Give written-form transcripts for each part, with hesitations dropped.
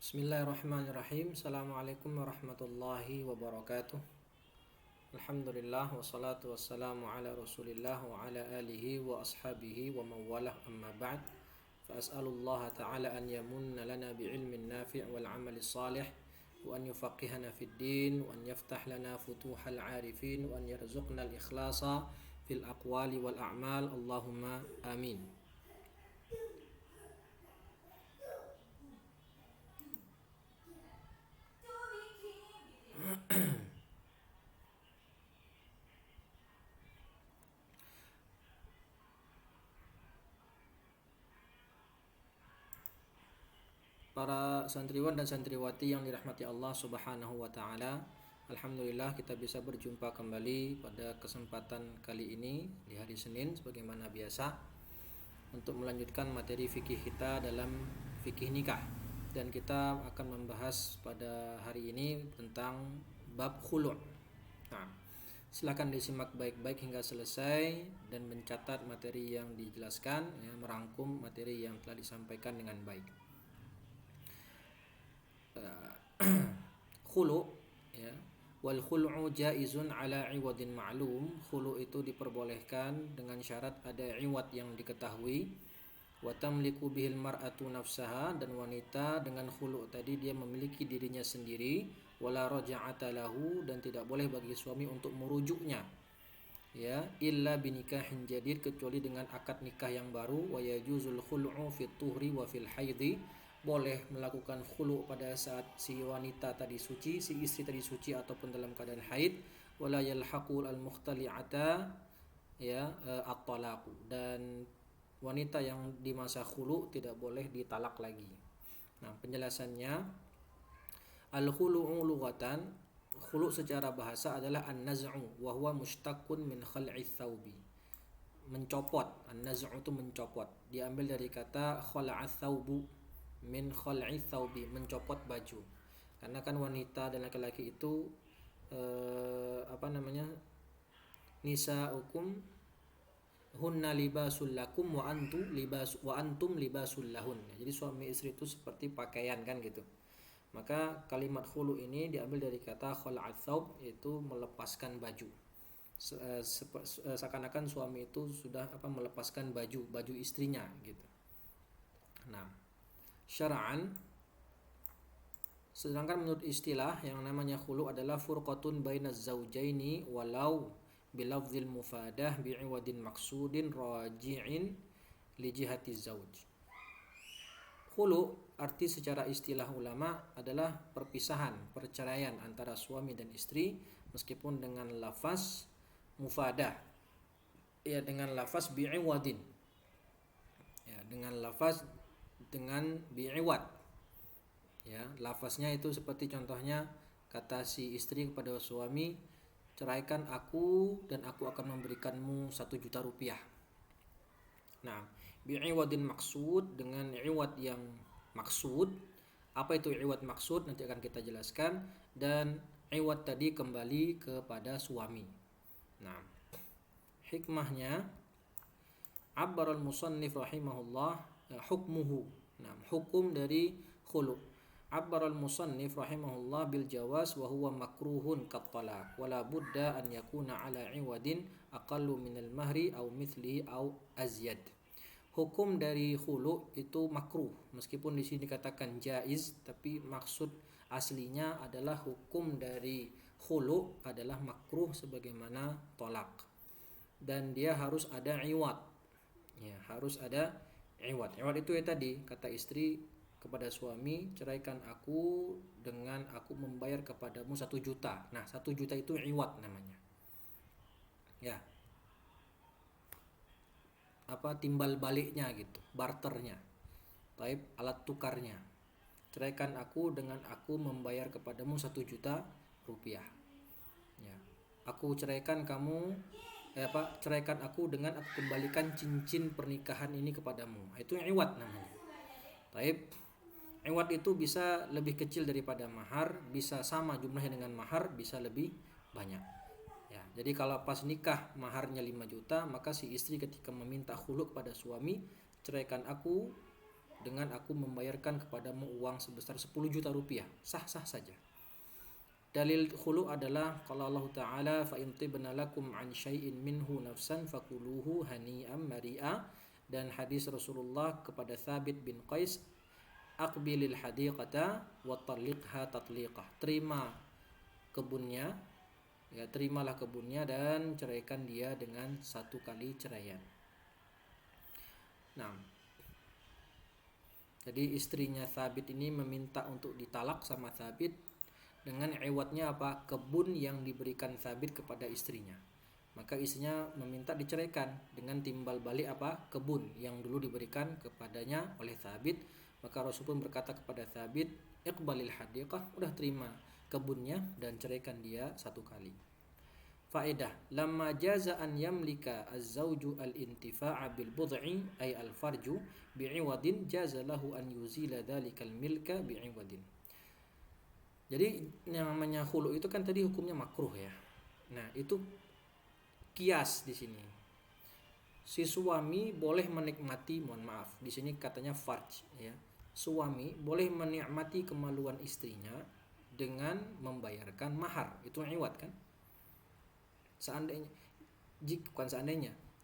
Bismillahirrahmanirrahim. Assalamualaikum warahmatullahi wabarakatuh. Alhamdulillah wassalatu wassalamu ala Rasulillah wa ala alihi wa ashabihi wa mawalah amma ba'd. Fa as'alullaha ta'ala an yamunna lana bi'ilmin nafi' wal 'amali salih wa an yufaqihana fid din wa an yaftah lana futuhal 'arifin wa an yarzuqna al-ikhlasa fil aqwali wal a'mal. Allahumma amin. Para santriwan dan santriwati yang dirahmati Allah Subhanahu wa taala, alhamdulillah kita bisa berjumpa kembali pada kesempatan kali ini di hari Senin sebagaimana biasa untuk melanjutkan materi fikih kita dalam fikih nikah, dan kita akan membahas pada hari ini tentang bab khulu'. Nah, silakan disimak baik-baik hingga selesai dan mencatat materi yang dijelaskan, merangkum materi yang telah disampaikan dengan baik. Khulu', ya, wal khulu'u jaizun ala iwadin ma'lum. Khulu' itu diperbolehkan dengan syarat ada iwad yang diketahui. Wa tamliku bihil mar'atu nafsaha, dan wanita dengan khulu' tadi dia memiliki dirinya sendiri. Wala raja'ata lahu, dan tidak boleh bagi suami untuk merujuknya, ya, illa binikahin jadid, kecuali dengan akad nikah yang baru. Wa yajuzul khulu'u fit tuhri wa fil haidhi, boleh melakukan khulu' pada saat si wanita tadi suci, si istri tadi suci, ataupun dalam keadaan haid. Wala yalhaqul al-mukhtali'ata, ya, at-talaqu, dan wanita yang di masa khulu' tidak boleh ditalak lagi. Nah, penjelasannya, al-khulu'u lughatan, khulu' secara bahasa adalah an-naz'u wa huwa mushtaqun min khal'i thawbi, mencopot. An-naz'u itu mencopot, diambil dari kata khala'a thawbu, min khal'i thawbi, mencopot baju. Karena kan wanita dan laki-laki itu nisa'ukum hunna libasul lakum wa antum libasul lahun. Jadi suami istri itu seperti pakaian kan gitu. Maka kalimat khulu ini diambil dari kata khal'at thawb, yaitu melepaskan baju. Seakan-akan suami itu sudah melepaskan baju istrinya gitu. Nah, syara'an, sedangkan menurut istilah yang namanya khulu adalah furqatun bainaz zaujaini walau bilafzil mufadah bi'iwadin maksudin raji'in li jihati zauj. Khulu arti secara istilah ulama adalah perpisahan, perceraian antara suami dan istri, meskipun dengan lafaz mufadah, ya, dengan lafaz bi'iwadin, ya, dengan bi'iwad, ya, lafaznya itu seperti contohnya kata si istri kepada suami, ceraikan aku dan aku akan memberikanmu 1 juta rupiah. Nah, bi'iwadin maksud, dengan iwad yang maksud. Apa itu iwad maksud? Nanti akan kita jelaskan. Dan iwad tadi kembali kepada suami. Nah, hikmahnya, abbaral musannif rahimahullah hukmuhu. Nah, hukum dari khulu'. Abbaral musannif rahimahullah bil jawaz wa huwa makruhun kat talaq wala budda an yakuna ala iwadin aqallu minal mahri aw mithlihi aw azyad. Hukum dari khulu' itu makruh, meskipun di sini dikatakan jaiz, tapi maksud aslinya adalah hukum dari khulu' adalah makruh sebagaimana tolak, dan dia harus ada iwad, ya, harus ada iwad. Iwad itu ya tadi kata istri kepada suami, ceraikan aku dengan aku membayar kepadamu 1 juta. Nah, 1 juta itu iwad namanya, ya, timbal baliknya gitu, barternya, alat tukarnya. Ceraikan aku dengan aku membayar kepadamu 1 juta rupiah, ya. Aku ceraikan kamu, ceraikan aku dengan aku kembalikan cincin pernikahan ini kepadamu. Itu iwad namanya. Iwad itu bisa lebih kecil daripada mahar, bisa sama jumlahnya dengan mahar, bisa lebih banyak. Ya, jadi kalau pas nikah maharnya 5 juta, maka si istri ketika meminta khulu' kepada suami, ceraikan aku dengan aku membayarkan kepadamu uang sebesar 10 juta rupiah. Sah-sah saja. Dalil khulu adalah kalau Allah Ta'ala fa in tibna lakum an syai'in minhu nafsan fakuluhu hani'an mari'a, dan hadis Rasulullah kepada Thabit bin Qais, aqbilil hadiqata wa talliqha tatliqah. Terimalah kebunnya dan ceraikan dia dengan satu kali ceraian. Nah, jadi istrinya Thabit ini meminta untuk ditalak sama Thabit dengan iwatnya apa? Kebun yang diberikan Thabit kepada istrinya. Maka istrinya meminta diceraikan dengan timbal balik apa? Kebun yang dulu diberikan kepadanya oleh Thabit. Maka Rasul pun berkata kepada Thabit, iqbalil hadiqah, udah terima kebunnya dan ceraikan dia satu kali. Faedah, lamma jaza an yamlika az-zawju al-intifa'a bil bud'i ay al-farju bi'iwadin, jaza lahu an yuzila dhalikal milka bi'iwadin. Jadi yang namanya khulu itu kan tadi hukumnya makruh ya. Nah, itu kias di sini. Si suami boleh menikmati, mohon maaf, di sini katanya farj ya. Suami boleh menikmati kemaluan istrinya dengan membayarkan mahar. Itu iwad kan?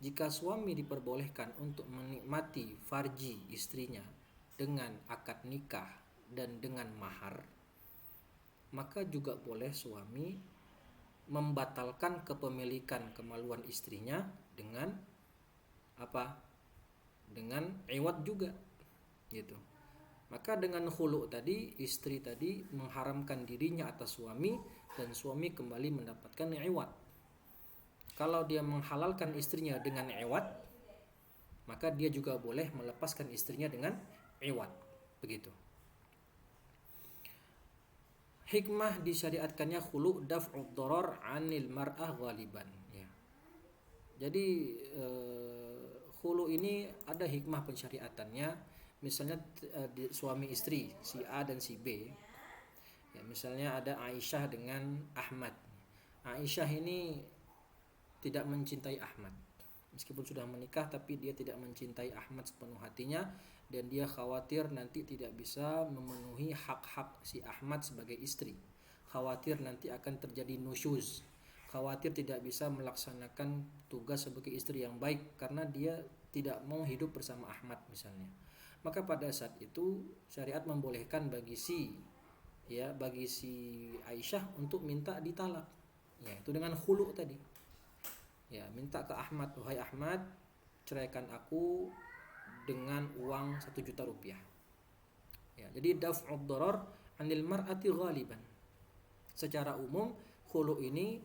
Jika suami diperbolehkan untuk menikmati farji istrinya dengan akad nikah dan dengan mahar, maka juga boleh suami membatalkan kepemilikan kemaluan istrinya dengan apa? Dengan iwad juga, gitu. Maka dengan khulu tadi, istri tadi mengharamkan dirinya atas suami dan suami kembali mendapatkan iwad. Kalau dia menghalalkan istrinya dengan iwad, maka dia juga boleh melepaskan istrinya dengan iwad, begitu. Hikmah disyariatkannya khulu daf'ud darar 'anil mar'ah ghaliban ya. Jadi khulu ini ada hikmah pensyariatannya. Misalnya suami istri si A dan si B. Ya, misalnya ada Aisyah dengan Ahmad. Aisyah ini tidak mencintai Ahmad. Meskipun sudah menikah tapi dia tidak mencintai Ahmad sepenuh hatinya, dan dia khawatir nanti tidak bisa memenuhi hak-hak si Ahmad sebagai istri. Khawatir nanti akan terjadi nusyuz. Khawatir tidak bisa melaksanakan tugas sebagai istri yang baik karena dia tidak mau hidup bersama Ahmad misalnya. Maka pada saat itu syariat membolehkan bagi si Aisyah untuk minta ditalak. Ya, itu dengan khulu tadi. Ya, minta ke Ahmad, wahai Ahmad, ceraikan aku dengan uang 1 juta rupiah. Ya, jadi daf'ud darar 'anil mar'ati ghaliban. Secara umum khulu ini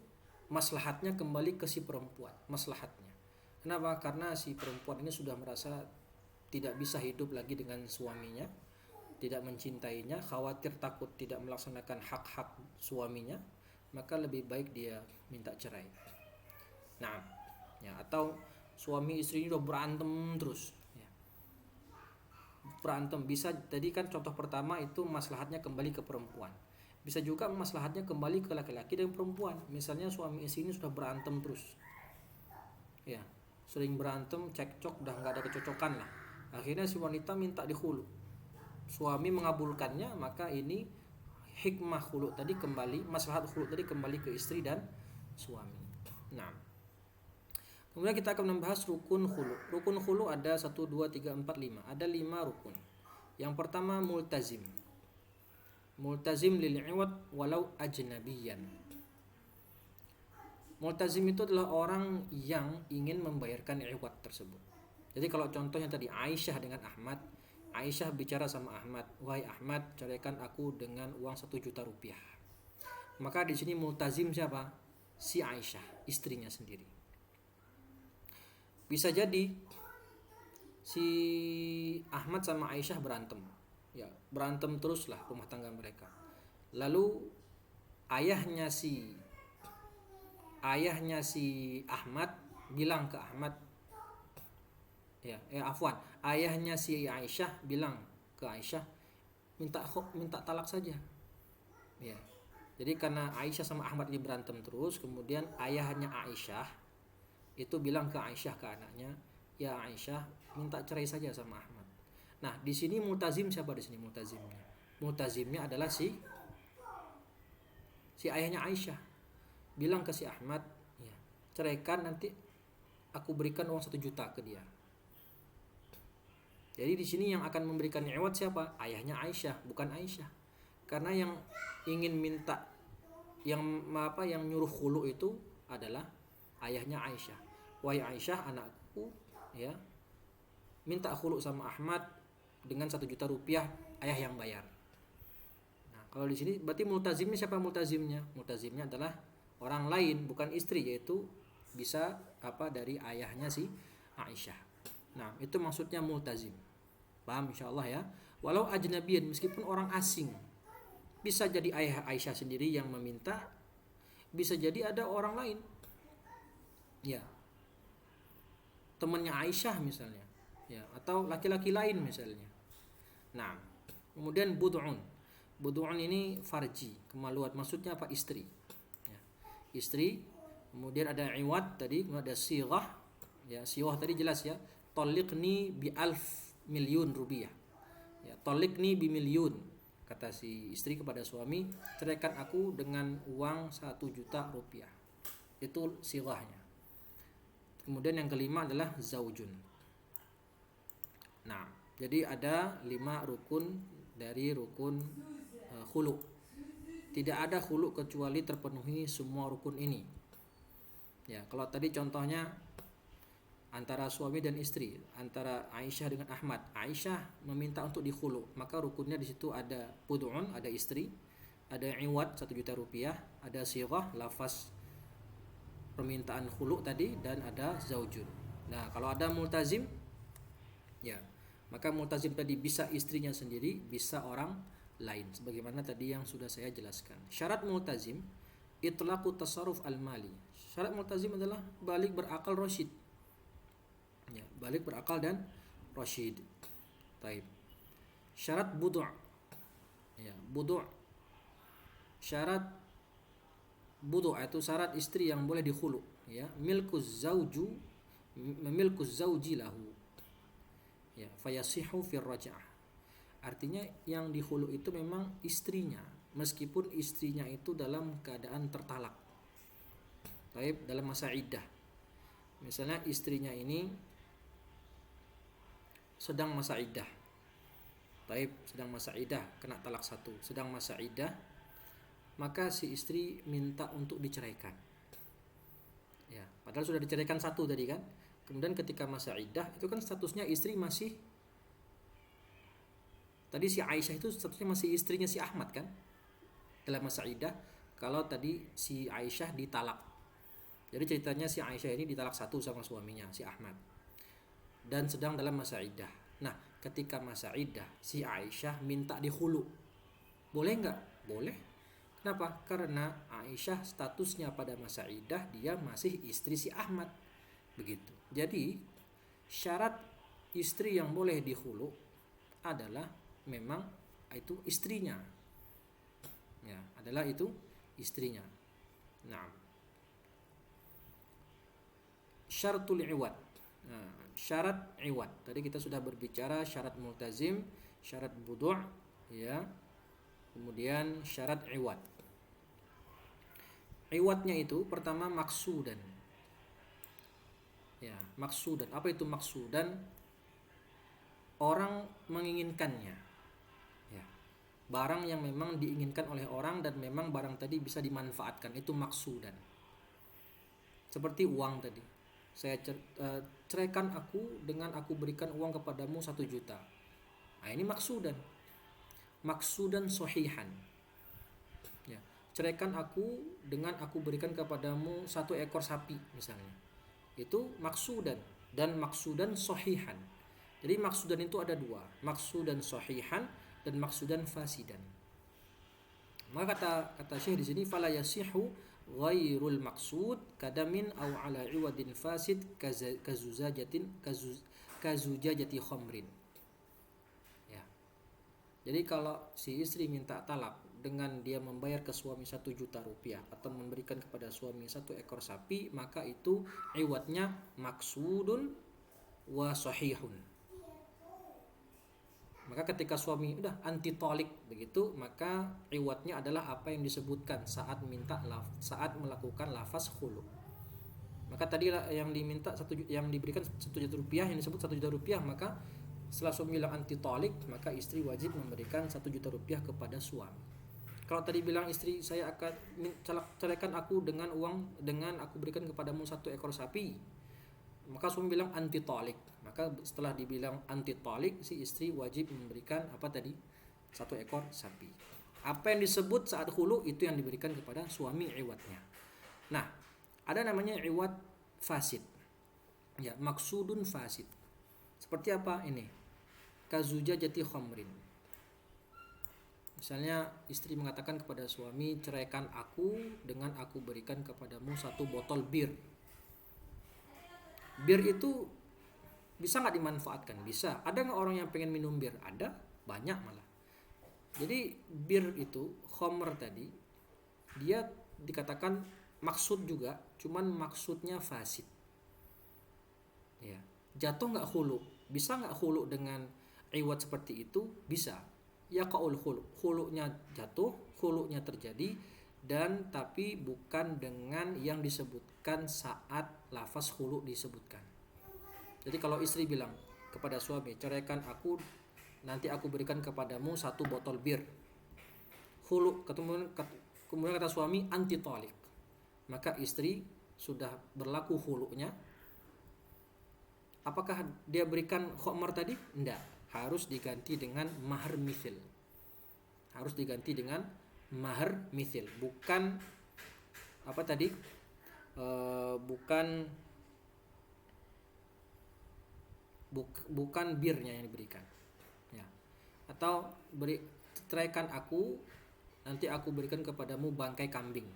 maslahatnya kembali ke si perempuan, maslahatnya. Kenapa? Karena si perempuan ini sudah merasa tidak bisa hidup lagi dengan suaminya, tidak mencintainya, khawatir takut tidak melaksanakan hak-hak suaminya, maka lebih baik dia minta cerai. Nah, ya, atau suami istri ini udah berantem terus ya. Berantem bisa, tadi kan contoh pertama itu maslahatnya kembali ke perempuan. Bisa juga maslahatnya kembali ke laki-laki dan perempuan. Misalnya suami istri ini sudah berantem terus. Ya, sering berantem, cekcok, udah enggak ada kecocokan lah. Akhirnya si wanita minta dikhulu. Suami mengabulkannya, maka ini hikmah khulu tadi kembali, maslahat khulu tadi kembali ke istri dan suami. Nah, kemudian kita akan membahas rukun khulu. Rukun khulu ada 1, 2, 3, 4, 5. Ada 5 rukun. Yang pertama multazim. Multazim lil iwad walau ajnabiyan. Multazim itu adalah orang yang ingin membayarkan iwad tersebut. Jadi kalau contohnya tadi Aisyah dengan Ahmad, Aisyah bicara sama Ahmad, wahai Ahmad, ceraikan aku dengan uang 1 juta rupiah. Maka di sini multazim siapa? Si Aisyah, istrinya sendiri. Bisa jadi si Ahmad sama Aisyah berantem. Ya, berantem teruslah rumah tangga mereka. Lalu ayahnya si Ahmad bilang ke Ahmad, ayahnya si Aisyah bilang ke Aisyah, minta talak saja. Ya. Jadi karena Aisyah sama Ahmad ini berantem terus, kemudian ayahnya Aisyah itu bilang ke Aisyah, ke anaknya, ya Aisyah, minta cerai saja sama Ahmad. Nah, di sini multazim siapa di sini multazimnya? Multazimnya adalah si ayahnya Aisyah. Bilang ke si Ahmad, ya, ceraikan, nanti aku berikan uang 1 juta ke dia. Jadi di sini yang akan memberikan iwat siapa? Ayahnya Aisyah, bukan Aisyah. Karena yang ingin minta, yang nyuruh khulu itu adalah ayahnya Aisyah. Wahai Aisyah, anakku, ya, minta khulu sama Ahmad dengan 1 juta rupiah, ayah yang bayar. Nah, kalau di sini berarti multazimnya siapa multazimnya? Multazimnya adalah orang lain, bukan istri, yaitu bisa dari ayahnya si Aisyah. Nah, itu maksudnya multazim. Paham insyaallah ya. Walau ajnabiyan, meskipun orang asing. Bisa jadi ayah Aisyah sendiri yang meminta, bisa jadi ada orang lain. Ya. Temannya Aisyah misalnya. Ya, atau laki-laki lain misalnya. Nah, kemudian bud'un. Bud'un ini farji, kemaluan. Maksudnya apa? Istri. Ya. Istri. Kemudian ada iwad tadi, kemudian ada sighah. Ya, sighah tadi jelas ya. Taliqni bi alf milyun rupiah. Ya, taliqni bi milyun. Kata si istri kepada suami, ceraikan aku dengan uang 1 juta rupiah. Itu sighahnya. Kemudian yang kelima adalah zaujun. Nah, jadi ada 5 rukun dari rukun khulu. Tidak ada khulu kecuali terpenuhi semua rukun ini. Ya, kalau tadi contohnya antara suami dan istri, antara Aisyah dengan Ahmad. Aisyah meminta untuk dikhulu, maka rukunnya di situ ada bud'un, ada istri, ada iwad 1 juta rupiah, ada sighah, lafaz permintaan khulu tadi, dan ada zaujun. Nah, kalau ada multazim, ya, maka multazim tadi bisa istrinya sendiri, bisa orang lain, sebagaimana tadi yang sudah saya jelaskan. Syarat multazim itlaqu tasarruf al-mali. Syarat multazim adalah balik berakal rasyid. Ya, balik berakal dan rasyid. Taib. Syarat budu'. Ya, budu'. Syarat budu' itu syarat istri yang boleh dikhulu, ya. Milkuz zauji lahu. Ya, fayasihu fir raj'ah. Artinya yang dikhulu itu memang istrinya, meskipun istrinya itu dalam keadaan tertalak. Taib, dalam masa iddah. Misalnya istrinya ini sedang masa iddah. Taib, sedang masa iddah, kena talak 1, sedang masa iddah, maka si istri minta untuk diceraikan. Ya, padahal sudah diceraikan 1 tadi kan. Kemudian ketika masa iddah itu kan statusnya istri masih, tadi si Aisyah itu statusnya masih istrinya si Ahmad kan, dalam masa iddah. Kalau tadi si Aisyah ditalak, jadi ceritanya si Aisyah ini ditalak 1 sama suaminya si Ahmad, dan sedang dalam masa iddah. Nah, ketika masa iddah, si Aisyah minta dikhulu. Boleh nggak? Boleh. Kenapa? Karena Aisyah statusnya pada masa iddah dia masih istri si Ahmad. Begitu. Jadi, syarat istri yang boleh dikhulu adalah memang itu istrinya. Ya, adalah itu istrinya. Nah, syaratul iwad. Nah, syarat iwad. Tadi kita sudah berbicara syarat multazim, syarat budu', ya. Kemudian syarat iwad. Iwadnya itu pertama maksudan. Ya, maksudan. Apa itu maksudan? Orang menginginkannya. Ya. Barang yang memang diinginkan oleh orang dan memang barang tadi bisa dimanfaatkan, itu maksudan. Seperti uang tadi. Saya ceraikan aku dengan aku berikan uang kepadamu 1 juta. Nah, ini maksudan. Maksudan sohihan. Ya, ceraikan aku dengan aku berikan kepadamu 1 ekor sapi misalnya. Itu maksudan dan maksudan sohihan. Jadi maksudan itu ada 2, maksudan sohihan dan maksudan fasidan. Maka kata Syekh di sini fala yasihu ghairul maqsud kadamin au ala iwadin fasid kazujajati khamrin. Ya. Jadi kalau si istri minta talak dengan dia membayar ke suami 1 juta rupiah atau memberikan kepada suami 1 ekor sapi, maka itu iwadnya maksudun wa sahihun. Maka ketika suami udah anti tolik begitu, maka iwatnya adalah apa yang disebutkan saat saat melakukan lafaz khulu. Maka tadi yang diminta yang diberikan 1 juta rupiah, yang disebut 1 juta rupiah, maka setelah suami bilang anti tolik, maka istri wajib memberikan 1 juta rupiah kepada suami. Kalau tadi bilang istri, saya akan ceraikan aku dengan uang, dengan aku berikan kepadamu 1 ekor sapi, maka suami bilang anti tolik, maka setelah dibilang anti tolik, si istri wajib memberikan apa tadi, 1 ekor sapi. Apa yang disebut saat hulu itu yang diberikan kepada suami iwatnya. Nah, ada namanya iwat fasid, ya, maksudun fasid. Seperti apa ini? Kazujajati khamrin. Misalnya istri mengatakan kepada suami, ceraikan aku dengan aku berikan kepadamu 1 botol bir. Bir itu bisa nggak dimanfaatkan? Bisa. Ada nggak orang yang pengen minum bir? Ada, banyak malah. Jadi bir itu, khamr tadi, dia dikatakan maksud juga, cuman maksudnya fasid. Ya, jatuh nggak hulu? Bisa nggak hulu dengan iwat seperti itu? Bisa. Ya qaul hulu, hulunya jatuh, hulunya terjadi, dan tapi bukan dengan yang disebutkan saat lafaz hulu disebutkan. Jadi kalau istri bilang kepada suami, ceraikan aku, nanti aku berikan kepadamu 1 botol bir. Hulu, kemudian kata suami anti tolik, maka istri sudah berlaku hulunya. Apakah dia berikan khamr tadi? Enggak, harus diganti dengan mahar mithil. Harus diganti dengan mahar mithil, bukan apa tadi? Bukan birnya yang diberikan. Ya. Atau ceraikan aku, nanti aku berikan kepadamu bangkai kambing.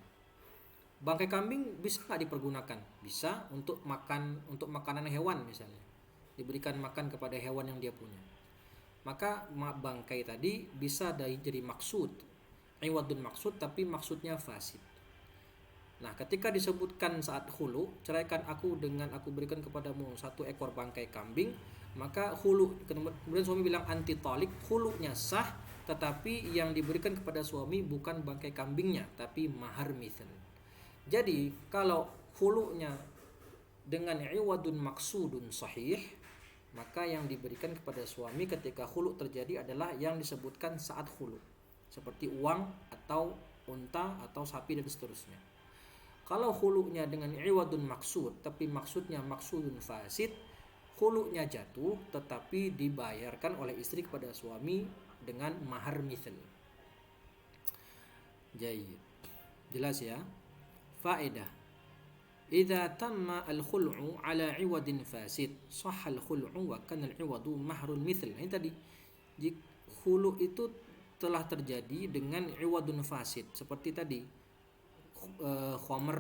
Bangkai kambing bisa nggak dipergunakan? Bisa untuk makanan hewan misalnya. Diberikan makan kepada hewan yang dia punya. Maka bangkai tadi bisa jadi maksud, iwadun maksud, tapi maksudnya fasid. Nah, ketika disebutkan saat hulu, ceraikan aku dengan aku berikan kepadamu 1 ekor bangkai kambing, maka hulu, kemudian suami bilang anti tolik, hulunya sah, tetapi yang diberikan kepada suami bukan bangkai kambingnya, tapi mahar mithil. Jadi kalau hulunya dengan iwadun maksudun sahih, maka yang diberikan kepada suami ketika hulu terjadi adalah yang disebutkan saat hulu, seperti uang atau unta atau sapi dan seterusnya. Kalau hulunya dengan iwadun maksud, tapi maksudnya maksudun fasid, hulunya jatuh tetapi dibayarkan oleh istri kepada suami dengan mahar mithil. Jayid. Jelas ya? Faedah. Idza tamma al-khul'u ala 'iwadin fasid, sahha al-khul'u wa kana al-'iwadu mahrul mithl. Ini tadi, jika khulu itu telah terjadi dengan 'iwadun fasid, seperti tadi khamr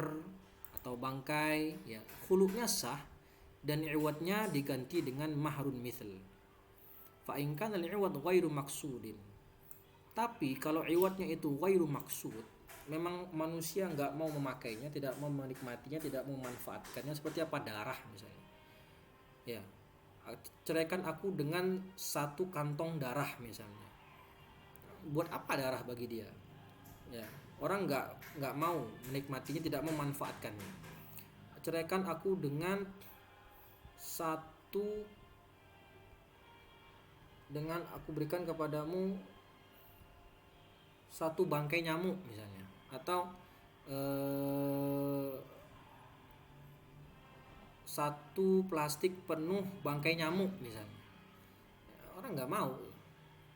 atau bangkai, ya, khulunya sah dan 'iwadnya diganti dengan mahrun mithl. Fa in kana al-'iwad ghairu maqsudin. Tapi kalau 'iwadnya itu ghairu maksud, memang manusia nggak mau memakainya, tidak mau menikmatinya, tidak mau memanfaatkannya, seperti apa, darah misalnya. Ya, ceraikan aku dengan 1 kantong darah misalnya. Buat apa darah bagi dia? Ya, orang nggak mau menikmatinya, tidak mau memanfaatkannya. Ceraikan aku dengan aku berikan kepadamu 1 bangkai nyamuk misalnya, atau 1 plastik penuh bangkai nyamuk misalnya. Orang nggak mau.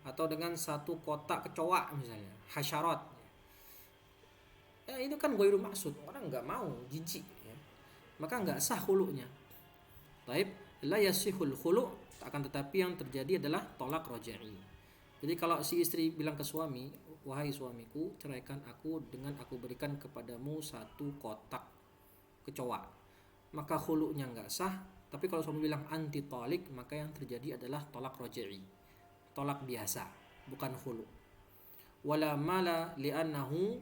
Atau dengan 1 kotak kecoa misalnya, hasyarat. Ya, itu kan ghairu maksud, orang nggak mau, jijik, ya. Maka nggak sah khulu'nya. Taib, la yasihul khulu', akan tetapi yang terjadi adalah tolak roja'i. Jadi kalau si istri bilang ke suami, wahai suamiku, ceraikan aku dengan aku berikan kepadamu 1 kotak kecoa, maka khulu'nya nggak sah. Tapi kalau suami bilang anti tolik, maka yang terjadi adalah tolak roja'i, tolak biasa, bukan khulu'. Wala mala li'annahu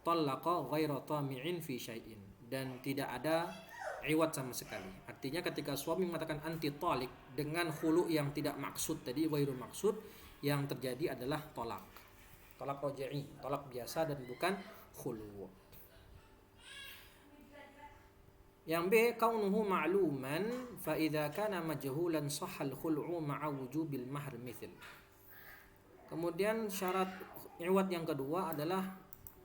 talaqa ghaira tami'in fi syai'in, dan tidak ada iwad sama sekali. Artinya ketika suami mengatakan anti talik dengan khulu yang tidak maksud tadi, ghairu maksud, yang terjadi adalah tolak. Tolak roji'i, tolak biasa dan bukan khulu. Yang B, kaunuhu ma'luman fa idza kana majhulan sahal khul'u ma'a wujubil mahr mithl. Kemudian syarat iwad yang kedua adalah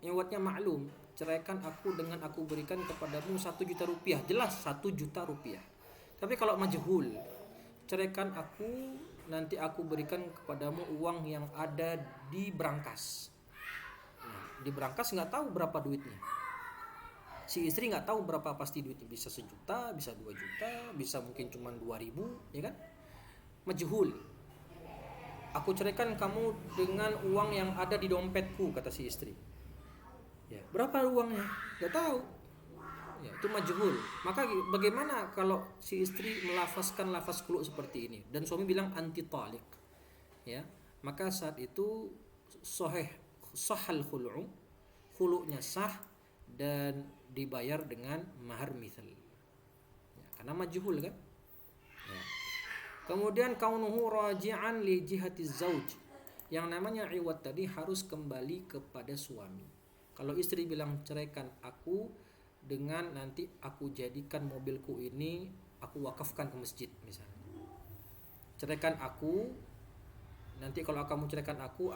iwadnya maklum. Ceraikan aku dengan aku berikan kepadamu 1 juta rupiah. Jelas 1 juta rupiah. Tapi kalau majhul, ceraikan aku, nanti aku berikan kepadamu uang yang ada di brankas. Nah, di brankas nggak tahu berapa duitnya. Si istri nggak tahu berapa pasti duitnya. Bisa 1 juta, bisa 2 juta, bisa mungkin cuma 2.000, ya kan? Majhul. Aku ceraikan kamu dengan uang yang ada di dompetku, kata si istri. Ya, berapa uangnya? Gak tahu. Ya, itu majhul. Maka bagaimana kalau si istri melafazkan lafaz khulu seperti ini dan suami bilang anti talik? Ya, maka saat itu sahal khulu'u, khulu'nya sah dan dibayar dengan mahar mithal. Ya, karena majhul kan? Ya. Kemudian kaunuhu raji'an li jihati zauj. Yang namanya iwad tadi harus kembali kepada suami. Kalau istri bilang ceraikan aku dengan nanti aku jadikan mobilku ini aku wakafkan ke masjid misalnya. Ceraikan aku, nanti kalau kamu ceraikan aku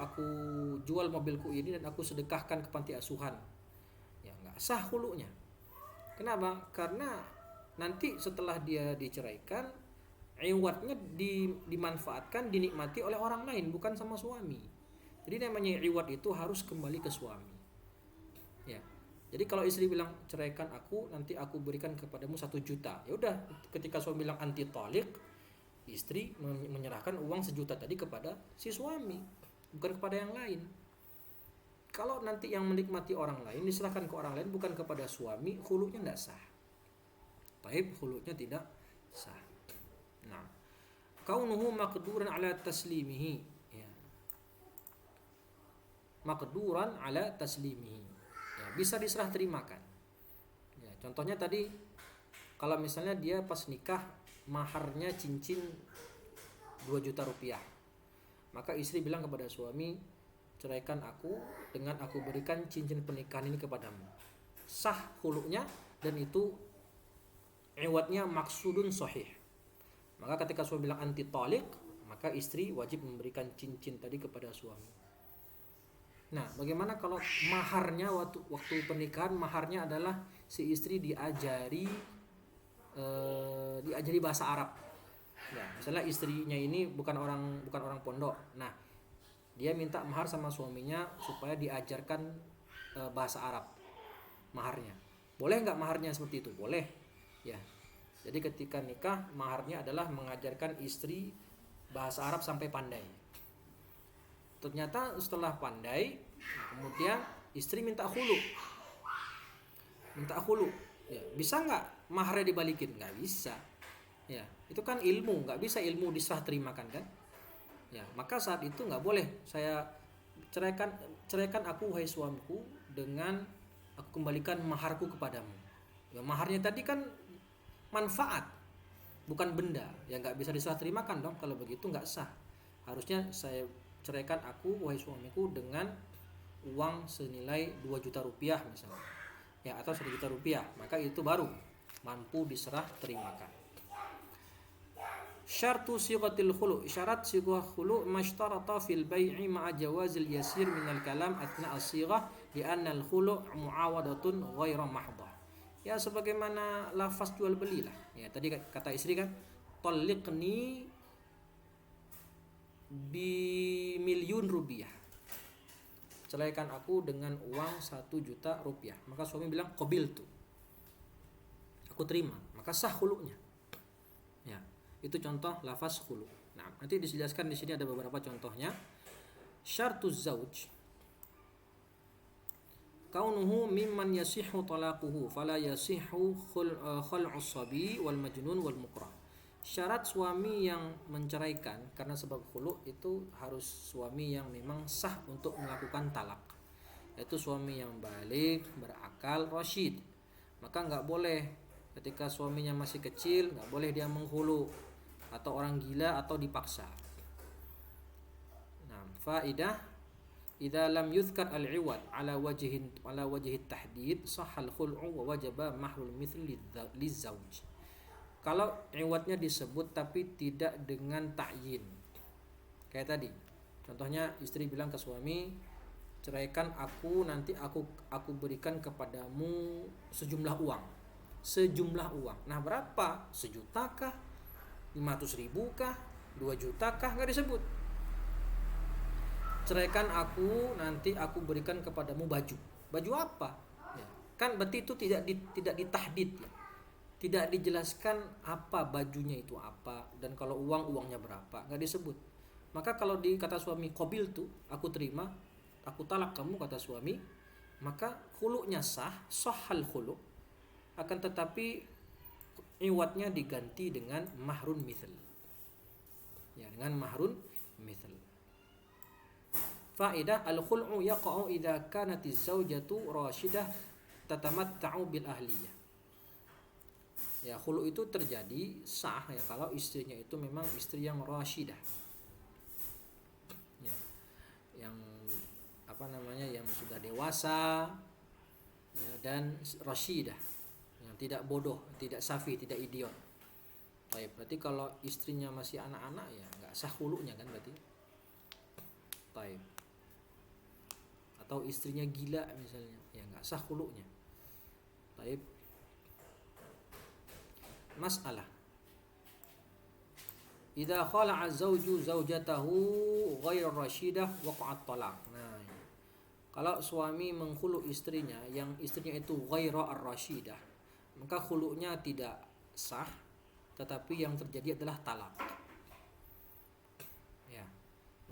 jual mobilku ini dan aku sedekahkan ke panti asuhan. Ya nggak sah khulu'nya. Kenapa? Karena nanti setelah dia diceraikan, iwadnya dimanfaatkan, dinikmati oleh orang lain, bukan sama suami. Jadi namanya iwad itu harus kembali ke suami. Ya. Jadi kalau istri bilang ceraikan aku, nanti aku berikan kepadamu 1 juta. Ya udah, ketika suami bilang anti talik, istri menyerahkan uang 1 juta tadi kepada si suami, bukan kepada yang lain. Kalau nanti yang menikmati orang lain diserahkan ke orang lain bukan kepada suami, khulu'nya tidak sah. Taib, khulu'nya tidak sah. Nah, kaunuhu maqduran ala taslimihi. Ya. Maqduran ala taslimihi. Ya, bisa diserah terimakan. Ya, contohnya tadi kalau misalnya dia pas nikah maharnya cincin 2 juta rupiah. Maka istri bilang kepada suami, ceraikan aku dengan aku berikan cincin pernikahan ini kepadamu. Sah khulu'nya dan itu iwadnya maksudun sahih. Maka ketika suami bilang anti talik, maka istri wajib memberikan cincin tadi kepada suami. Nah, bagaimana kalau maharnya waktu pernikahan maharnya adalah si istri diajari bahasa Arab. Ya, misalnya istrinya ini bukan orang pondok. Nah, dia minta mahar sama suaminya supaya diajarkan bahasa Arab. Maharnya. Boleh nggak maharnya seperti itu? Boleh. Ya. Jadi ketika nikah maharnya adalah mengajarkan istri bahasa Arab sampai pandai. Ternyata setelah pandai, kemudian istri minta khulu. Ya, bisa nggak maharnya dibalikin? Nggak bisa. Ya, itu kan ilmu, nggak bisa ilmu diserah terimakan kan? Ya, maka saat itu nggak boleh saya ceraikan aku wahai suamiku dengan aku kembalikan maharku kepadamu. Ya, maharnya tadi kan manfaat, bukan benda. Ya nggak bisa diserah terimakan dong. Kalau begitu nggak sah. Harusnya saya ceraikan aku wahai suamiku dengan uang senilai 2 juta rupiah misalnya, ya, atau 1 juta rupiah, maka itu baru mampu diserah terimakan. Syartu sighatil khulu, syarat sighah khulu mashtarata fil bai'i ma'a jawazil yasir minal kalam atna as-sighah li anna al-khulu muawadatun ghairu mahdhah. Ya sebagaimana lafaz jual beli lah. Ya tadi kata istri kan, talliqni bi-1.000.000 rupiah, ceraikan aku dengan uang 1 juta rupiah. Maka suami bilang qabiltu, aku terima, maka sah khulu'nya. Ya, itu contoh lafaz khulu'. Nah, nanti dijelaskan di sini ada beberapa contohnya. Syartuz zauj kaunuhu mimman yasihhu talaquhu fala yasihhu khal'us sabi wal majnun wal mukrah. Syarat suami yang menceraikan karena sebab khulu' itu harus suami yang memang sah untuk melakukan talak, yaitu suami yang balik, berakal, rasyid. Maka nggak boleh Ketika suaminya masih kecil, nggak boleh dia menghulu, atau orang gila atau dipaksa. Nah, faidah, idza lam yuzkar al-iwad ala wajhi tahdid sahal khul'u wa wajaba mahrul mithl lizauj. Kalau iwadnya disebut tapi tidak dengan ta'yin. Kayak tadi. Contohnya istri bilang ke suami, ceraikan aku, nanti aku berikan kepadamu sejumlah uang. Sejumlah uang. Nah, berapa? 1.000.000 kah? 500.000 kah? 2 juta kah? Enggak disebut. Ceraikan aku, nanti aku berikan kepadamu baju. Baju apa? Ya. Kan berarti itu tidak ditahdid ya. Tidak dijelaskan apa bajunya itu apa, dan kalau uangnya berapa, nggak disebut. Maka kalau kata suami qabil tuh, aku terima, aku talak kamu, kata suami, maka khulu'nya sahal khulu', akan tetapi iwadnya diganti dengan mahrun mithl. Ya, dengan mahrun mithl. Faidah, al-khul'u yaqa'u idza kanatiz zaujatu rasyidah tatamatta'u bil ahliyah. Ya, khulu itu terjadi sah ya kalau istrinya itu memang istri yang rasyidah. Ya, yang yang sudah dewasa ya, dan rasyidah, yang tidak bodoh, tidak safi, tidak idiot. Baik, berarti kalau istrinya masih anak-anak ya nggak sah khulunya kan berarti. Baik. Atau istrinya gila misalnya, ya nggak sah khulunya. Baik. Masalah, idza khala'a zawju zaujatahu ghairu rasyidah waqa'at talaq. Nah, kalau suami menghulu istrinya yang istrinya itu ghairu ar-rasyidah, maka khulunya tidak sah, tetapi yang terjadi adalah talak. Ya,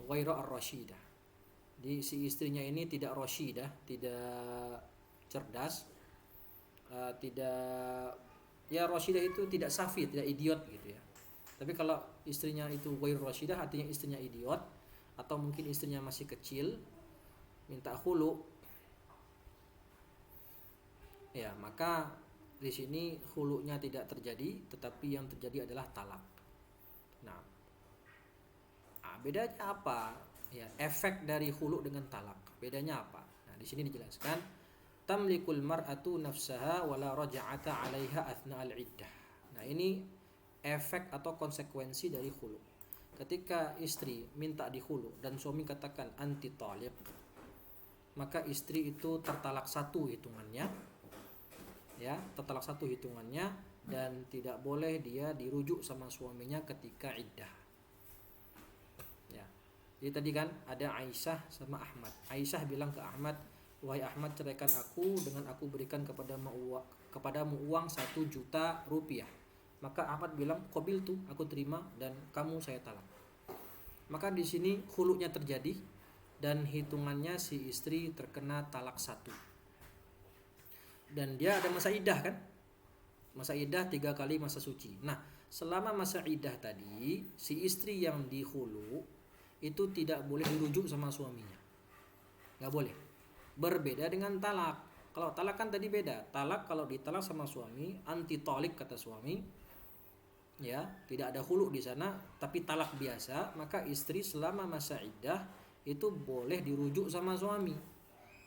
ghairu ar-rasyidah. Di si istrinya ini tidak rasyidah, tidak cerdas, tidak, ya rasyidah itu tidak safi, tidak idiot gitu ya. Tapi kalau istrinya itu ghairu rasyidah, artinya istrinya idiot, atau mungkin istrinya masih kecil, minta khulu, ya maka di sini khulunya tidak terjadi, tetapi yang terjadi adalah talak. Nah, bedanya apa? Ya, efek dari khulu dengan talak. Bedanya apa? Nah, di sini dijelaskan, tamlikul mar'atu nafsaha wala raja'ata 'alaiha athna al-iddah. Nah, ini efek atau konsekuensi dari khulu. Ketika istri minta dikhulu dan suami katakan anti taliq, maka istri itu tertalak satu hitungannya. Ya, tertalak satu hitungannya, dan tidak boleh dia dirujuk sama suaminya ketika iddah. Ya. Jadi tadi kan ada Aisyah sama Ahmad. Aisyah bilang ke Ahmad, wahai Ahmad, ceraikan aku dengan aku berikan kepadamu uang 1 juta rupiah. Maka Ahmad bilang, qabil tu, aku terima, dan kamu saya talak. Maka di sini khulunya terjadi, dan hitungannya si istri terkena talak 1. Dan dia ada masa iddah kan? Masa iddah 3 kali masa suci. Nah, selama masa iddah tadi, si istri yang dikhulu itu tidak boleh dirujuk sama suaminya. Nggak boleh. Berbeda dengan talak. Kalau talak kan tadi beda. Talak kalau ditalak sama suami, anti talik kata suami, ya tidak ada khulu di sana, tapi talak biasa, maka istri selama masa iddah itu boleh dirujuk sama suami.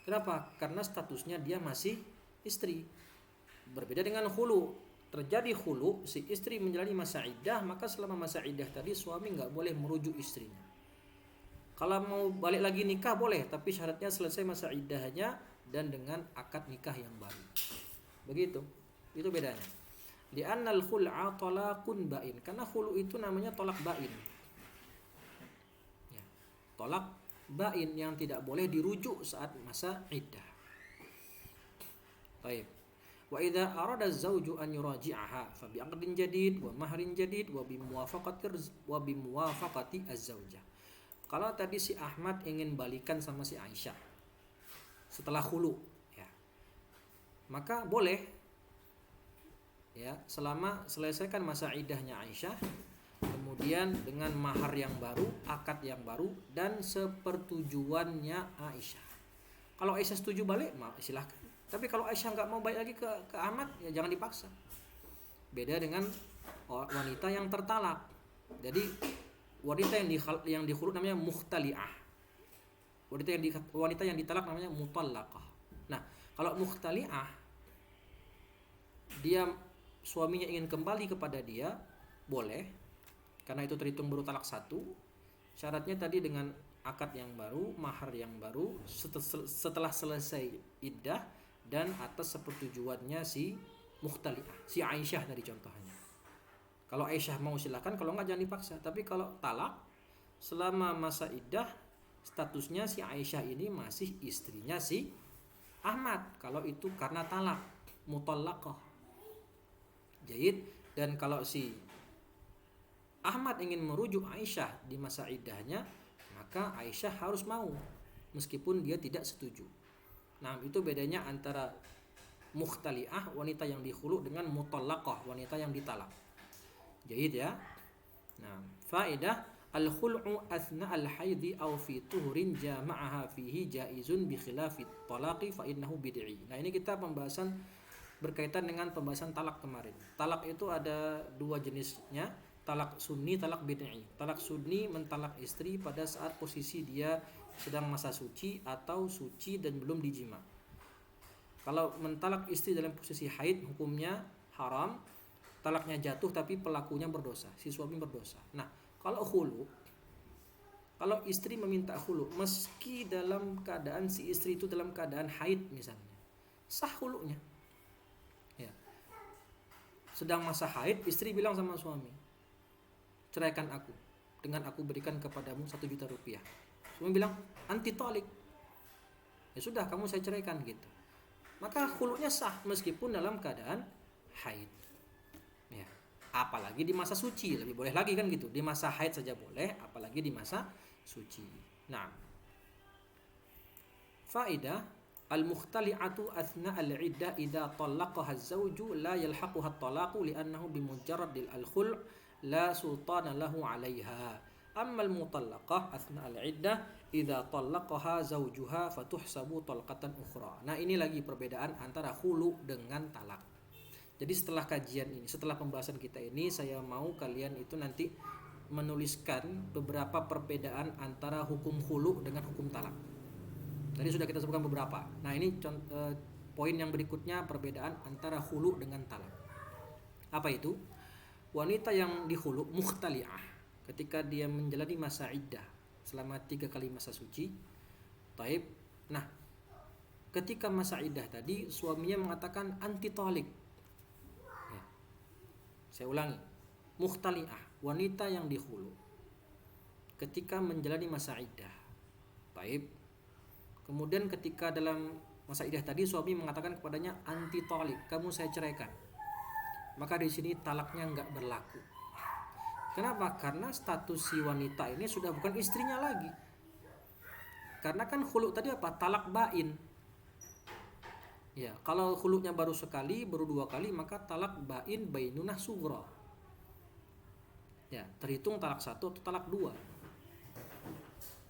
Kenapa? Karena statusnya dia masih istri. Berbeda dengan khulu. Terjadi khulu, si istri menjalani masa iddah, maka selama masa iddah tadi suami nggak boleh merujuk istrinya. Kalau mau balik lagi nikah boleh, tapi syaratnya selesai masa iddahnya dan dengan akad nikah yang baru. Begitu. Itu bedanya. Li'annal khul'a talaqun ba'in. Karena khulu itu namanya tolak ba'in. Ya. Tolak ba'in yang tidak boleh dirujuk saat masa iddah. Baik. Wa idza arada az-zawju an yuraji'aha fa bi'aqdin jadid wa mahrin jadid wa bimuwafaqati az-zawjah. Kalau tadi si Ahmad ingin balikan sama si Aisyah setelah khulu, ya, maka boleh, ya, selama selesaikan masa iddahnya Aisyah, kemudian dengan mahar yang baru, akad yang baru, dan sepertujuannya Aisyah. Kalau Aisyah setuju balik, silahkan. Tapi kalau Aisyah nggak mau balik lagi ke Ahmad, ya jangan dipaksa. Beda dengan wanita yang tertalak. Jadi wanita yang dikhulu namanya mukhtali'ah. Wanita yang ditalak namanya mutallaqah. Nah, kalau mukhtali'ah, dia suaminya ingin kembali kepada dia, boleh, karena itu terhitung baru talak satu. Syaratnya tadi dengan akad yang baru, mahar yang baru, setelah selesai iddah dan atas sepertujuannya si mukhtali'ah, si Aisyah dari contohnya. Kalau Aisyah mau silakan, kalau enggak jangan dipaksa. Tapi kalau talak, selama masa iddah, statusnya si Aisyah ini masih istrinya si Ahmad. Kalau itu karena talak, mutallaqah. Jayid. Dan kalau si Ahmad ingin merujuk Aisyah di masa iddahnya, maka Aisyah harus mau meskipun dia tidak setuju. Nah, itu bedanya antara mukhtali'ah, wanita yang dikhulu, dengan mutallaqah, wanita yang ditalak. Jayid ya. Nah, faedah al-khul'u athna al-haidhi aw fi tuhurin jama'aha fihi jaizun bi khilafi talaqi fa innahu bid'i. Nah, ini kita pembahasan berkaitan dengan pembahasan talak kemarin. Talak itu ada dua jenisnya, talak sunni, talak bid'i. Talak sunni mentalak istri pada saat posisi dia sedang masa suci atau suci dan belum dijima. Kalau mentalak istri dalam posisi haid, hukumnya haram, talaknya jatuh, tapi pelakunya berdosa, si suami berdosa. Nah, kalau khulu, kalau istri meminta khulu meski dalam keadaan si istri itu dalam keadaan haid misalnya, sah khulunya. Ya. Sedang masa haid, istri bilang sama suami, ceraikan aku dengan aku berikan kepadamu 1 juta rupiah. Suami bilang anti talik, ya sudah, kamu saya ceraikan gitu. Maka khulunya sah meskipun dalam keadaan haid. Ya. Apalagi di masa suci, lebih boleh lagi kan gitu. Di masa haid saja boleh, apalagi di masa suci. Nah, faedah al-mukhtali'atu athna al-iddah idza talaqaha az-zawju la yalhaquha at-talaqu li'annahu bimujarrad al-khul' la sultana lahu 'alayha. Amma al-mutallaqah athna al-iddah idza talaqaha zawjuha fatuhsabu talqatan ukhra. Nah, ini lagi perbedaan antara khulu dengan talak. Jadi setelah kajian ini, setelah pembahasan kita ini, saya mau kalian itu nanti menuliskan beberapa perbedaan antara hukum khulu dengan hukum talak. Tadi sudah kita sebutkan beberapa. Nah, ini poin yang berikutnya, perbedaan antara khulu dengan talak. Apa itu? Wanita yang dikhulu mukhtali'ah ketika dia menjalani masa iddah selama 3 kali masa suci. Taib. Nah, ketika masa iddah tadi suaminya mengatakan anti talik. Ya. Saya ulangi. Mukhtali'ah, wanita yang dikhulu ketika menjalani masa iddah. Taib. Kemudian ketika dalam masa iddah tadi suami mengatakan kepadanya anti talik, kamu saya ceraikan. Maka di sini talaknya enggak berlaku. Kenapa? Karena status si wanita ini sudah bukan istrinya lagi. Karena kan khulu tadi apa? Talak bain. Ya, kalau khulunya baru sekali, baru 2 kali, maka talak bain bainunah sughra. Ya, terhitung talak 1 atau talak 2.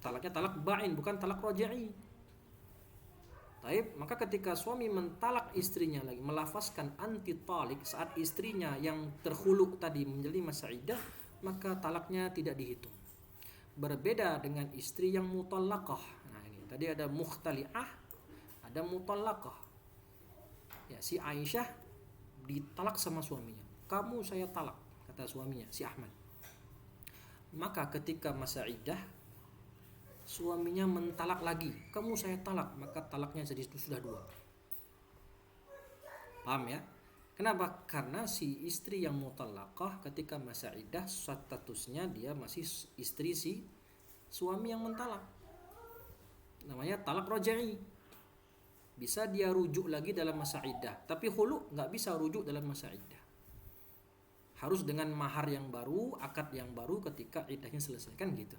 Talaknya talak bain, bukan talak raj'i. Taib, maka ketika suami mentalak istrinya lagi, melafazkan anti talik saat istrinya yang terkhulu tadi menjadi masa iddah, maka talaknya tidak dihitung. Berbeda dengan istri yang mutallaqah. Nah, ini tadi ada mukhtali'ah, ada mutallaqah. Ya, si Aisyah ditalak sama suaminya. Kamu saya talak, kata suaminya, si Ahmad. Maka ketika masa iddah suaminya mentalak lagi, kamu saya talak, maka talaknya jadi sudah 2. Paham ya? Kenapa? Karena si istri yang mutallaqah ketika masa iddah statusnya dia masih istri si suami yang mentalak. Namanya talak raj'i. Bisa dia rujuk lagi dalam masa iddah, tapi khulu nggak bisa rujuk dalam masa iddah. Harus dengan mahar yang baru, akad yang baru ketika iddahnya selesai, kan gitu.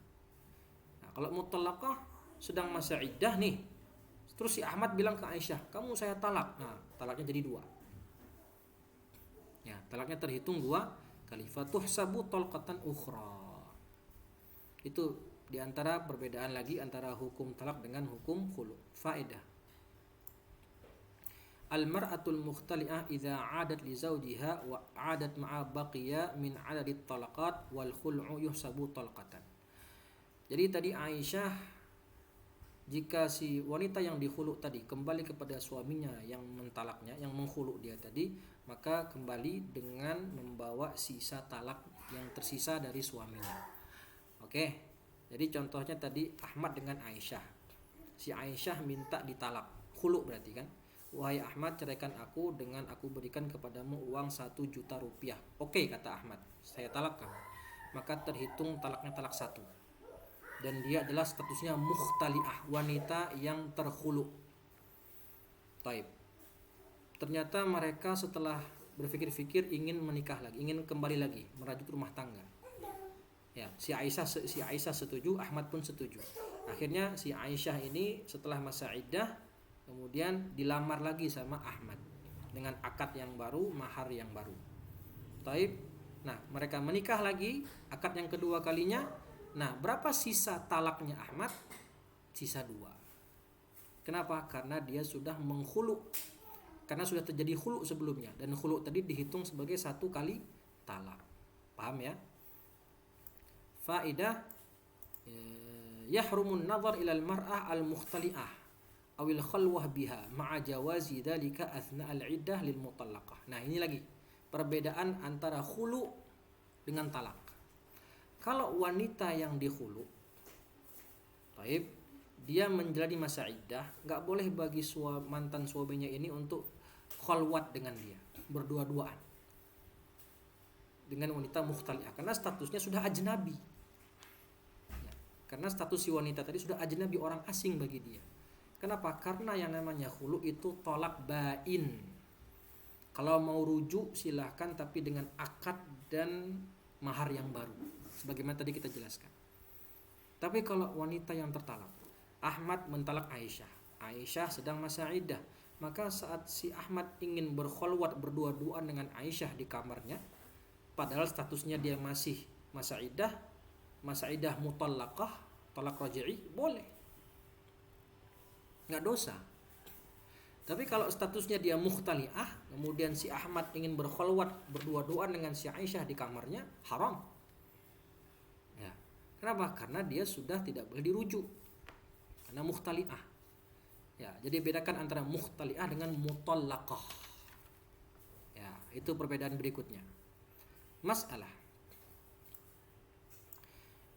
Nah, kalau mutallaqah sedang masa iddah nih, terus si Ahmad bilang ke Aisyah, kamu saya talak. Nah, talaknya jadi 2. Ya, talaknya terhitung 2 kali. Fatuhsabu talqatan ukhra. Itu diantara perbedaan lagi antara hukum talak dengan hukum khulu. Faedah. Al-mar'atul mukhtali'ah idza 'adat li zawjiha wa 'adat ma'a baqiya min 'adadit talaqat wal khul'u yuhsabu talqatan. Jadi tadi Aisyah, jika si wanita yang dikhulu tadi kembali kepada suaminya yang mentalaknya, yang menghulu dia tadi, maka kembali dengan membawa sisa talak yang tersisa dari suaminya. Oke. Jadi contohnya tadi Ahmad dengan Aisyah. Si Aisyah minta ditalak, khulu berarti kan? Wahai Ahmad, ceraikan aku dengan aku berikan kepadamu uang 1 juta rupiah. Oke, kata Ahmad, saya talak kamu. Maka terhitung talaknya talak 1. Dan dia adalah statusnya mukhtali'ah, wanita yang terkhulu. Taib. Ternyata mereka setelah berpikir-pikir ingin menikah lagi, ingin kembali lagi, merajut rumah tangga. Ya, si Aisyah setuju, Ahmad pun setuju. Akhirnya si Aisyah ini setelah masa iddah kemudian dilamar lagi sama Ahmad dengan akad yang baru, mahar yang baru. Taib. Nah, mereka menikah lagi, akad yang kedua kalinya. Nah, berapa sisa talaknya Ahmad? Sisa 2. Kenapa? Karena dia sudah menghulu. Karena sudah terjadi khulu sebelumnya, dan khulu tadi dihitung sebagai 1 kali talak. Paham ya? Faidah, yahrumun nazar ilal mar'ah al-mukhtali'ah awil khalwah biha ma'a jawazi dzalika athna al-iddah lil mutallaqah. Nah, ini lagi perbedaan antara khulu dengan talak. Kalau wanita yang dikhulu, taib, dia menjalani masa iddah, enggak boleh bagi mantan suaminya ini untuk khalwat dengan dia, berdua-duaan dengan wanita mukhtali'ah, karena statusnya sudah ajnabi. Ya, karena status si wanita tadi sudah ajnabi, orang asing bagi dia. Kenapa? Karena yang namanya khulu itu tolak bain. Kalau mau rujuk silahkan, tapi dengan akad dan mahar yang baru, sebagaimana tadi kita jelaskan. Tapi kalau wanita yang tertalak, Ahmad mentalak Aisyah, Aisyah sedang masa iddah, maka saat si Ahmad ingin berkholwat, berdua-duaan dengan Aisyah di kamarnya, padahal statusnya dia masih masa iddah mutallaqah, talak raj'i, boleh, nggak dosa. Tapi kalau statusnya dia mukhtali'ah, kemudian si Ahmad ingin berkholwat, berdua-duaan dengan si Aisyah di kamarnya, haram. Ya. Kenapa? Karena dia sudah tidak boleh dirujuk, karena mukhtali'ah. Ya, jadi bedakan antara mukhtali'ah dengan mutallaqah. Ya, itu perbedaan berikutnya. Masalah.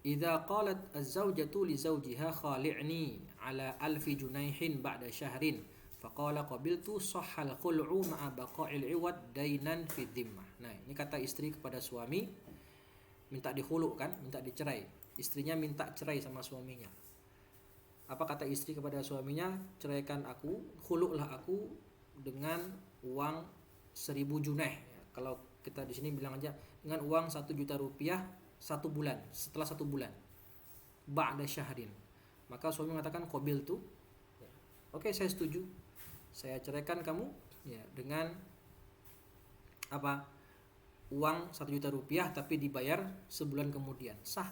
Idza qalat az-zawjatu li zawjiha khali'ni ala 1000 junayhin ba'da syahrin faqala qabiltu sahhal khul'u ma'a baqa'il 'iwad dainan fi dhimmah. Nah, ini kata istri kepada suami, minta dikhulu kan, minta dicerai. Istrinya minta cerai sama suaminya. Apa kata istri kepada suaminya? Ceraikan aku, khulu'lah aku dengan uang 1000 junaih. Ya, kalau kita di sini bilang aja dengan uang 1 juta rupiah 1 bulan, setelah 1 bulan. Ba'da syahrin. Maka suami mengatakan qabiltu. Oke, saya setuju. Saya ceraikan kamu ya dengan apa? Uang 1 juta rupiah tapi dibayar sebulan kemudian. Sah.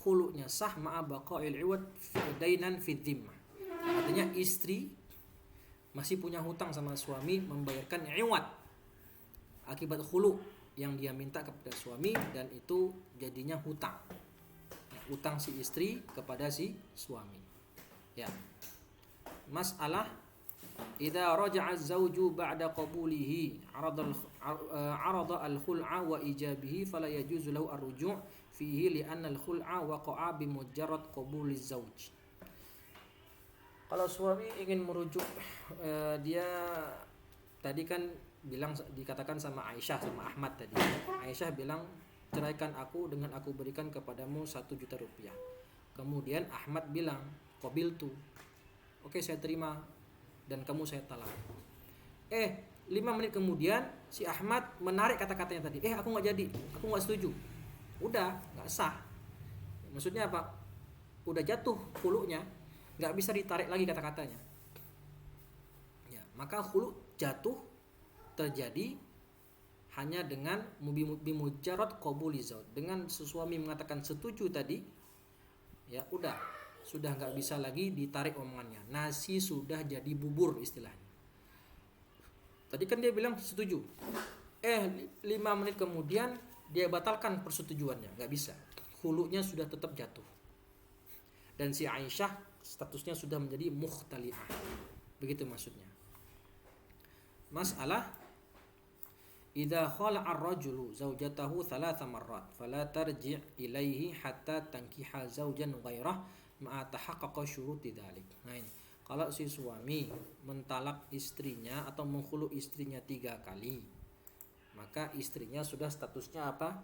Khulu'nya sah ma'a baqa'il 'iwad dainan fi dhimmah. Artinya istri masih punya hutang sama suami, membayarkan 'iwad akibat khulu' yang dia minta kepada suami, dan itu jadinya hutang. Hutang si istri kepada si suami. Ya. Masalah idza raja'a az-zawju ba'da qabulihi 'arada al-khul'a wa ijabihi fala yajuzu lahu ar-ruju' fihi li'anna al-khul'a waqa'a bi mujarrad qabuliz zawj. Kalau suami ingin merujuk, dia tadi kan bilang, dikatakan sama Aisyah sama Ahmad tadi. Aisyah bilang, ceraikan aku dengan aku berikan kepadamu 1 juta rupiah. Kemudian Ahmad bilang, qabiltu. Oke, saya terima dan kamu saya talak. 5 menit kemudian si Ahmad menarik kata-katanya tadi. Aku nggak jadi, aku nggak setuju. Udah, nggak sah. Maksudnya apa? Udah jatuh khulu'nya, nggak bisa ditarik lagi kata-katanya. Ya, maka khulu' jatuh terjadi hanya dengan bimujarrad qabuliz zawj, dengan suami mengatakan setuju tadi, ya udah, sudah nggak bisa lagi ditarik omongannya, nasi sudah jadi bubur istilahnya. Tadi kan dia bilang setuju. 5 menit kemudian dia batalkan persetujuannya, nggak bisa. Hulunya sudah tetap jatuh. Dan si Aisyah statusnya sudah menjadi mukhtali'ah. Begitu maksudnya. Masalah idza khala'a ar-rajulu zawjatahu thalatha marrat fala tarji' ilaihi hatta tankiha zawjan ghairah ma'a tahaqqaqa syuruti dzalik. Nah ini, kalau si suami mentalak istrinya atau menghulu istrinya 3 kali, maka istrinya sudah statusnya apa?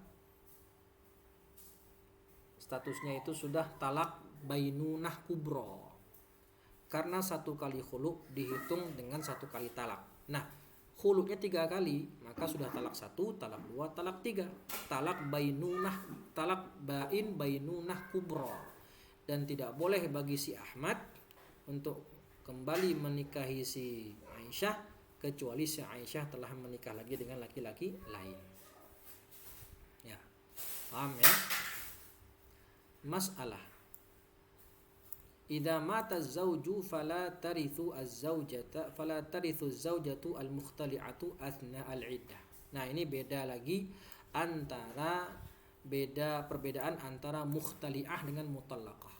Statusnya itu sudah talak bainunah kubro. Karena 1 kali khulu dihitung dengan 1 kali talak. Nah, khulunya 3 kali, maka sudah talak 1, talak 2, talak 3. Talak bainunah, talak bainunah kubro. Dan tidak boleh bagi si Ahmad untuk kembali menikahi si Aisyah kecuali si Aisyah telah menikah lagi dengan laki-laki lain. Ya. Paham ya? Masalah idza mata az-zawju fala tarithu az-zawjatu al-mukhtali'atu athna al-iddah. Nah, ini perbedaan antara mukhtali'ah dengan mutallaqah.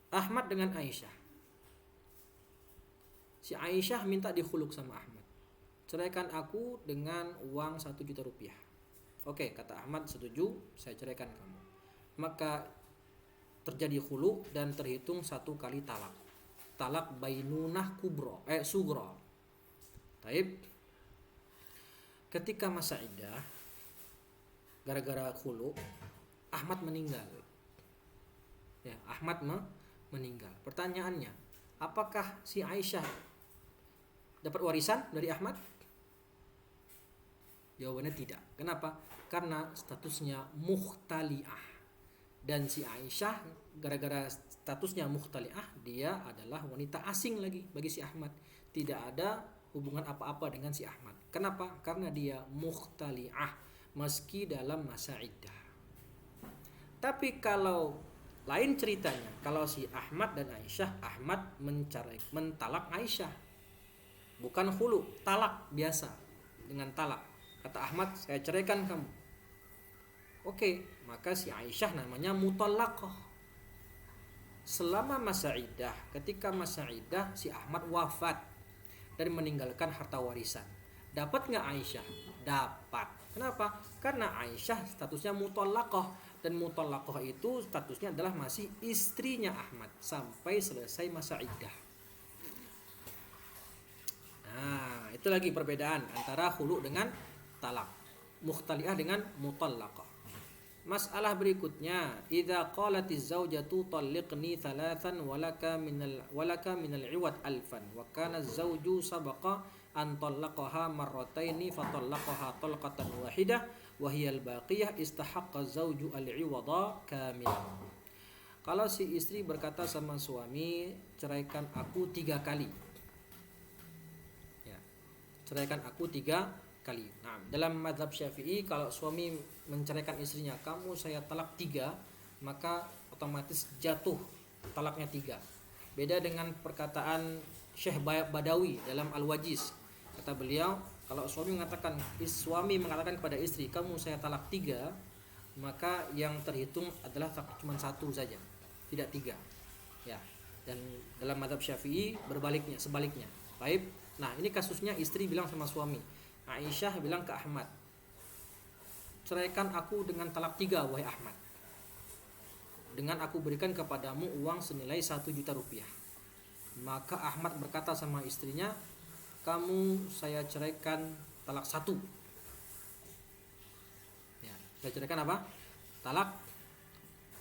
Ahmad dengan Aisyah. Si Aisyah minta dikhuluk sama Ahmad. Ceraikan aku dengan uang 1 juta rupiah. Oke, kata Ahmad, setuju, saya ceraikan kamu. Maka terjadi khulu dan terhitung 1 kali talak. Talak bainunah sugro. Taib. Ketika masa iddah, gara-gara khulu, Ahmad meninggal. Ya, Ahmad meninggal. Pertanyaannya, apakah si Aisyah dapat warisan dari Ahmad? Jawabannya tidak. Kenapa? Karena statusnya mukhtali'ah. Dan si Aisyah gara-gara statusnya mukhtali'ah, dia adalah wanita asing lagi bagi si Ahmad. Tidak ada hubungan apa-apa dengan si Ahmad. Kenapa? Karena dia mukhtali'ah meski dalam masa iddah. Tapi kalau lain ceritanya, kalau si Ahmad dan Aisyah, Ahmad mentalak Aisyah. Bukan khulu, talak biasa dengan talak. Kata Ahmad, saya ceraikan kamu. Oke, maka si Aisyah namanya mutallaqah. Selama masa iddah, ketika masa iddah si Ahmad wafat dan meninggalkan harta warisan. Dapat nggak Aisyah? Dapat. Kenapa? Karena Aisyah statusnya mutallaqah, dan mutallaqah itu statusnya adalah masih istrinya Ahmad sampai selesai masa iddah. Nah, itu lagi perbedaan antara khulu dengan talak, mukhtali'ah dengan mutallaqah. Masalah berikutnya, idza qalatiz zaujatu talliqni thalathan walaka minal 'iwad alfan wa kana az-zawju sabaqa an talaqaha marrataini fa talaqaha talqatan wahidah wa hiya al-baqiyah istahaqqa az-zawju al-'iwada kamilan. Kalau si istri berkata sama suami, ceraikan aku 3 kali. Ya. Ceraikan aku 3 kali. Nah, dalam mazhab Syafi'i, kalau suami menceraikan istrinya, kamu saya talak 3, maka otomatis jatuh talaknya 3. Beda dengan perkataan Syekh Badawi dalam Al-Wajiz. Kata beliau, kalau suami mengatakan kepada istri, kamu saya talak 3, maka yang terhitung adalah cuma 1 saja, tidak 3. Ya. Dan dalam mazhab Syafi'i sebaliknya. Baik. Nah, ini kasusnya istri bilang sama suami. Aisyah bilang ke Ahmad, ceraikan aku dengan talak 3 wahai Ahmad, dengan aku berikan kepadamu uang senilai 1 juta rupiah. Maka Ahmad berkata sama istrinya, kamu saya ceraikan talak 1. Ya, saya ceraikan apa? Talak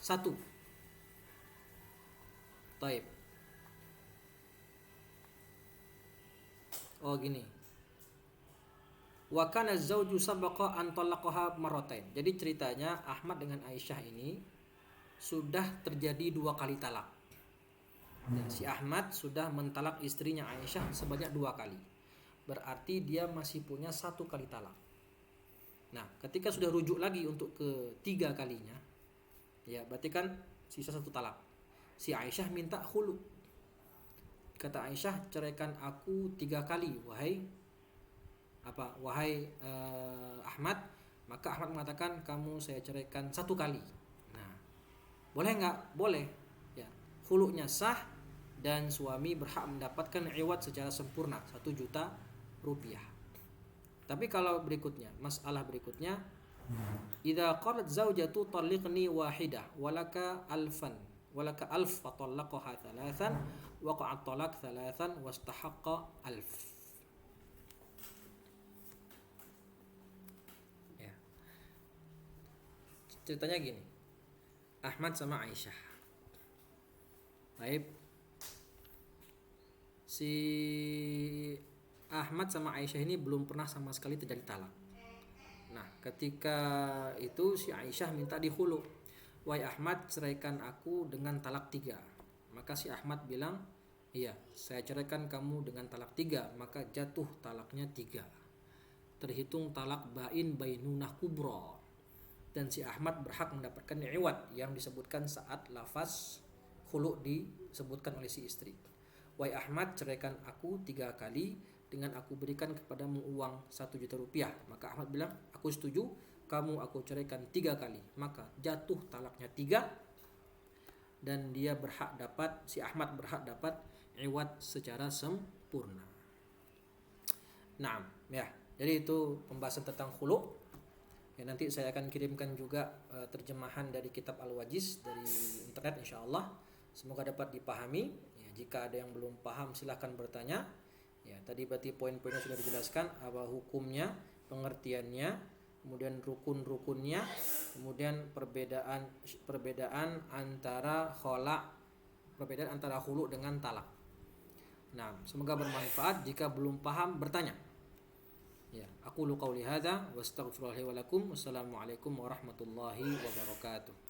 1. Taib. Oh gini. Wa kana az-zawju sabaqa an talaqaha marratain. Jadi ceritanya Ahmad dengan Aisyah ini sudah terjadi 2 kali talak. Dan si Ahmad sudah mentalak istrinya Aisyah sebanyak 2 kali. Berarti dia masih punya 1 kali talak. Nah, ketika sudah rujuk lagi untuk ke-3 kalinya, ya berarti kan sisa 1 talak. Si Aisyah minta khulu. Kata Aisyah, ceraikan aku 3 kali wahai wahai Ahmad, maka Ahmad mengatakan kamu saya ceraikan 1 kali. Nah, boleh nggak? Boleh. Ya, khulu'nya sah dan suami berhak mendapatkan iwad secara sempurna 1 juta rupiah. Tapi kalau berikutnya, masalah berikutnya, idza qalat zaujatu talliqni wahidah walaka alfan walaka alf fatallaqaha thalathan waqa'a talaq thalathan wastahaqqa alf. Ya. Ceritanya gini. Ahmad sama Aisyah. Baik. Si Ahmad sama Aisyah ini belum pernah sama sekali terjadi talak. Nah, ketika itu si Aisyah minta dihulu. Wahai Ahmad, ceraikan aku dengan talak 3. Maka si Ahmad bilang, iya, saya ceraikan kamu dengan talak 3. Maka jatuh talaknya 3. Terhitung talak bain bainunah kubra. Dan si Ahmad berhak mendapatkan iwad yang disebutkan saat lafaz khulu disebutkan oleh si istri. Wahai Ahmad, ceraikan aku 3 kali dengan aku berikan kepadamu uang 1 juta rupiah. Maka Ahmad bilang, aku setuju, kamu aku ceraikan 3 kali. Maka jatuh talaknya 3 dan dia berhak dapat, si Ahmad berhak dapat iwad secara sempurna. Nah, ya. Jadi itu pembahasan tentang khulu. Ya, nanti saya akan kirimkan juga terjemahan dari kitab Al-Wajiz dari internet insyaallah. Semoga dapat dipahami. Ya, jika ada yang belum paham silahkan bertanya. Ya, tadi berarti poin-poinnya sudah dijelaskan, apa hukumnya, pengertiannya, kemudian rukun-rukunnya, kemudian perbedaan antara khulu dengan talak. Nah, semoga bermanfaat. Jika belum paham bertanya. Ya, aqulu qauli hadza wa astaghfirullahi wa lakum. Wassalamualaikum warahmatullahi wabarakatuh.